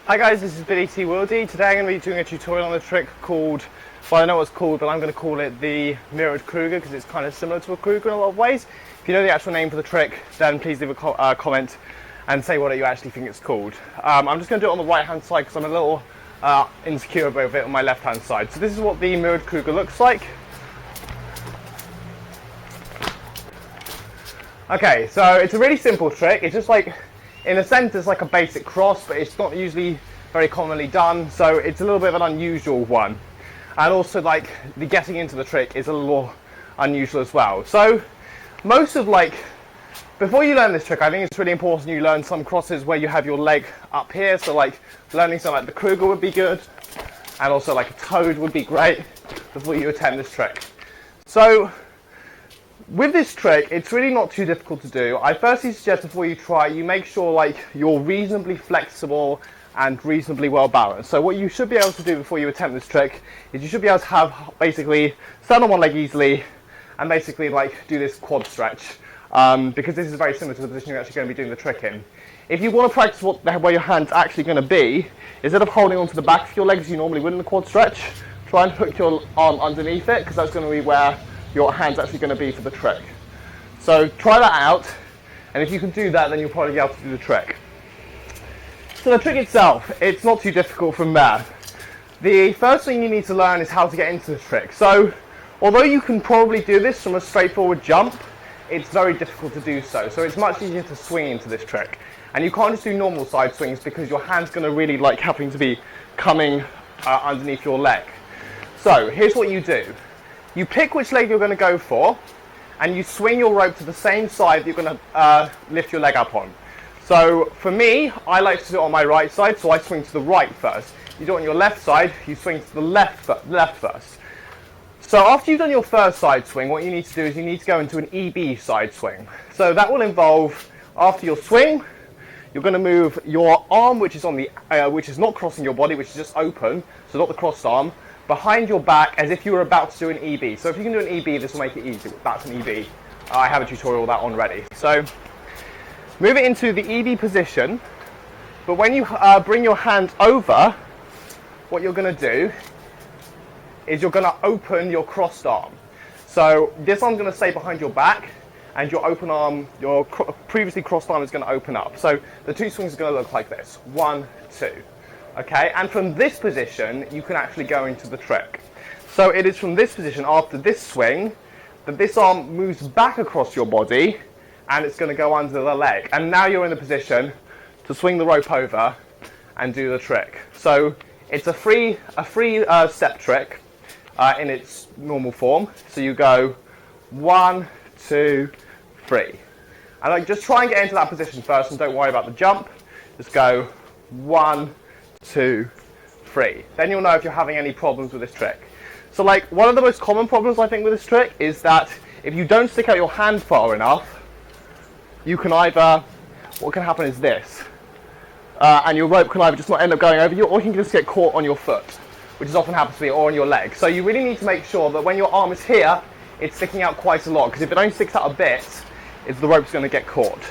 Hi guys, this is BillyTWildi. Today I'm going to be doing a tutorial on a trick called, well, I know what it's called, but I'm going to call it the mirrored crougar because it's kind of similar to a crougar in a lot of ways. If you know the actual name for the trick, then please leave a comment and say what you actually think it's called. I'm just going to do it on the right hand side because I'm a little insecure about it on my left hand side. So this is what the mirrored crougar looks like. Okay, so it's a really simple trick. It's just like, in a sense, it's like a basic cross, but it's not usually very commonly done, so it's a little bit of an unusual one. And also, like, the getting into the trick is a little unusual as well. So, before you learn this trick, I think it's really important you learn some crosses where you have your leg up here. So, like, learning something like the crougar would be good, and also like a toad would be great before you attempt this trick. So, with this trick, it's really not too difficult to do. I firstly suggest before you try, you make sure like you're reasonably flexible and reasonably well balanced. So what you should be able to do before you attempt this trick is you should be able to have basically stand on one leg easily and basically like do this quad stretch because this is very similar to the position you're actually going to be doing the trick in. If you want to practice where your hand's actually going to be, instead of holding onto the back of your legs you normally would in the quad stretch, try and hook your arm underneath it because that's going to be where your hand's actually going to be for the trick. So try that out, and if you can do that, then you'll probably be able to do the trick. So the trick itself, it's not too difficult from there. The first thing you need to learn is how to get into the trick. So although you can probably do this from a straightforward jump, it's very difficult to do so. So it's much easier to swing into this trick. And you can't just do normal side swings because your hand's going to really like having to be coming underneath your leg. So here's what you do. You pick which leg you're going to go for, and you swing your rope to the same side that you're going to lift your leg up on. So for me, I like to do it on my right side, so I swing to the right first. You do it on your left side, you swing to the left first. So after you've done your first side swing, what you need to do is you need to go into an EB side swing. So that will involve, after your swing, you're going to move your arm, which is on the, which is not crossing your body, which is just open, so not the crossed arm, behind your back as if you were about to do an EB. So if you can do an EB, this will make it easy. That's an EB. I have a tutorial of that on ready. So move it into the EB position, but when you bring your hand over, what you're going to do is you're going to open your crossed arm. So this arm's going to stay behind your back, and your open arm, your previously crossed arm is going to open up. So the two swings are going to look like this. 1, 2. Okay, and from this position, you can actually go into the trick. So it is from this position, after this swing, that this arm moves back across your body, and it's going to go under the leg. And now you're in a position to swing the rope over and do the trick. So it's a free step trick in its normal form. So you go 1, 2, 3. And like, just try and get into that position first, and don't worry about the jump. Just go 1, 2, 3. Then you'll know if you're having any problems with this trick. So like, one of the most common problems I think with this trick is that if you don't stick out your hand far enough, you can either, what can happen is this, and your rope can either just not end up going over you, or you can just get caught on your foot, which is often happens to me, or on your leg. So you really need to make sure that when your arm is here, it's sticking out quite a lot, because if it only sticks out a bit, the rope's going to get caught.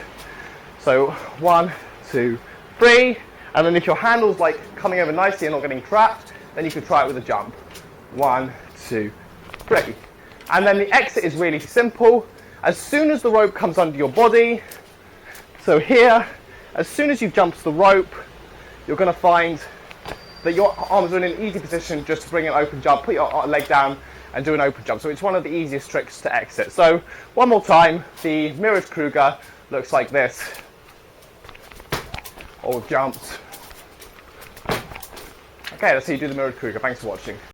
So 1, 2, 3. And then if your handle's like coming over nicely and not getting trapped, then you could try it with a jump. 1, 2, 3. And then the exit is really simple. As soon as the rope comes under your body, so here, as soon as you've jumped the rope, you're going to find that your arms are in an easy position just to bring an open jump, put your leg down and do an open jump. So it's one of the easiest tricks to exit. So one more time, the mirrored crougar looks like this. All jumps. Okay, that's how you do the mirrored crougar. Thanks for watching.